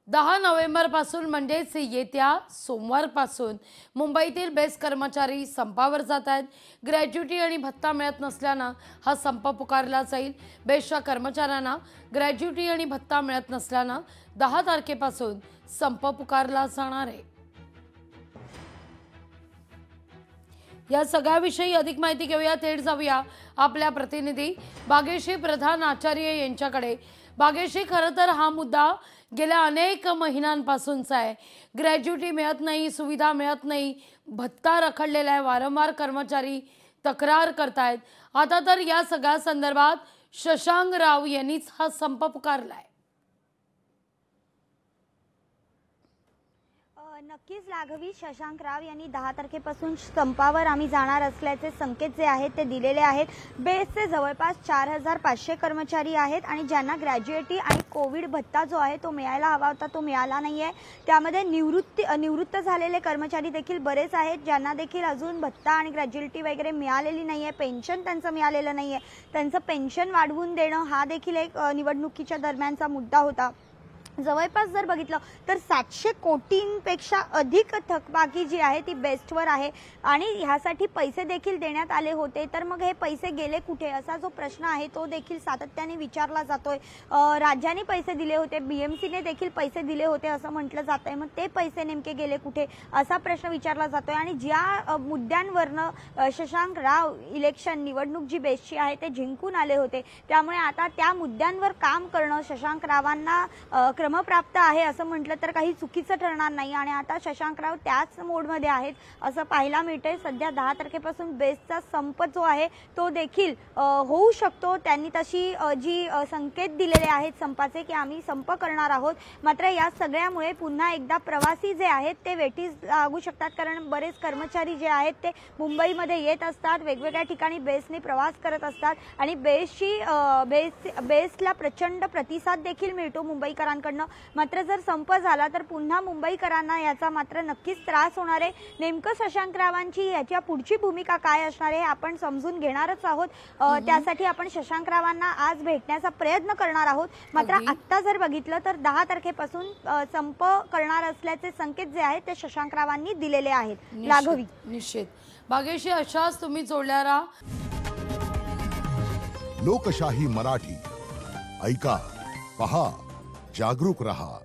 10 नोव्हेंबरपासून म्हणजेच येत्या सोमवारपासून मुंबईतील बेस्ट कर्मचारी संपावर जात आहेत। ग्रॅज्युटी आणि भत्ता मिळत नसल्यानं हा संप पुकारला जाईल। बेस्टच्या कर्मचाऱ्यांना ग्रॅज्युटी आणि भत्ता मिळत नसल्यानं 10 तारखेपासून संप पुकारला जाणार आहे। या सगळ्याविषयी अधिक माहिती घेऊया, थेट जाऊया आपल्या प्रतिनिधी भाग्यश्री प्रधान आचार्य यांच्याकडे। भाग्यश्री, खरं तर हा मुद्दा गेल्या अनेक महिन्यांपासूनचा आहे। ग्रॅज्युटी मिळत नाही, सुविधा मिळत नाही, भत्ता रखडलेला आहे, वारंवार कर्मचारी तक्रार करतायत। आता तर या सगळ्या संदर्भात शशांक राव यांनीच हा संप पुकारलाय। नक्कीच लाघवी, शशांक राव यांनी 10 तारखेपासून संपावर आम्ही जाणार असल्याचे संकेत जे आहेत ते दिलेले आहेत। बेस्टचे जवळपास 4500 कर्मचारी आहेत आणि ज्यांना ग्रॅज्युएटी आणि कोविड भत्ता जो आहे तो मिळायला हवा होता तो मिळाला नाहीये। त्यामध्ये निवृत्त झालेले कर्मचारी देखील बरेच आहेत, ज्यांना देखील अजून भत्ता आणि ग्रॅज्युएटी वगैरे मिळालेली नाहीये, पेन्शन त्यांचं मिळालेलं नाहीये। त्यांचं पेन्शन वाढवून देणं हा देखील एक निवडणुकीच्या दरम्यानचा मुद्दा होता। जवळपास जर बघितलं तर 700 कोटींपेक्षा अधिक थकबाकी जी आहे ती बेस्टवर आहे आणि ह्यासाठी पैसे देखील देण्यात आले होते। तर मग हे पैसे गेले कुठे असा जो प्रश्न आहे तो देखील सातत्याने विचारला जातोय। राज्याने पैसे दिले होते, बीएमसीने देखील पैसे दिले होते असं म्हटलं जातंय, मग ते पैसे नेमके गेले कुठे असा प्रश्न विचारला जातोय। आणि ज्या मुद्द्यांवरनं शशांक राव इलेक्शन निवडणूक जी बेस्टची आहे ते जिंकून आले होते, त्यामुळे आता त्या मुद्द्यांवर काम करणं शशांक रावांना क्रमप्राप्त आहे असं म्हटलं तर काही चुकीचं ठरणार नाही। आणि आता शशांक राव त्याच मोडमध्ये आहेत असं पाहायला मिळतंय। सध्या 10 तारखेपासून बेस्टचा संप जो आहे तो देखील होऊ शकतो। त्यांनी तशी जी संकेत दिलेले आहेत संपाचे की आम्ही संप करणार आहोत, मात्र या सगळ्यामुळे पुन्हा एकदा प्रवासी जे आहेत ते वेठीस लागू शकतात, कारण बरेच कर्मचारी जे आहेत ते मुंबईमध्ये येत असतात, वेगवेगळ्या ठिकाणी बेस्टने प्रवास करत असतात आणि बेस्टला प्रचंड प्रतिसाद देखील मिळतो मुंबईकरांकडून। मात्र जर संप झाला तर पुन्हा मुंबईकरांना याचा मात्र नक्कीच त्रास होणार आहे। नेमकं शशांक रावांची याच्या पुढची भूमिका काय असणार आहे आपण समजून घेणारच आहोत। त्यासाठी आपण शशांक रावांना आज भेटण्याचा प्रयत्न करणार आहोत। मात्र आता जर बघितलं तर 10 तारखेपासून संप करणार असल्याचे संकेत जे आहेत ते शशांक रावांनी दिलेले आहेत। लाघवी, निश्चित भाग्यश्री, अशाच तुम्ही जोडल्या राहा। लोकशाही मराठी ऐका, पहा, जागरूक रहा।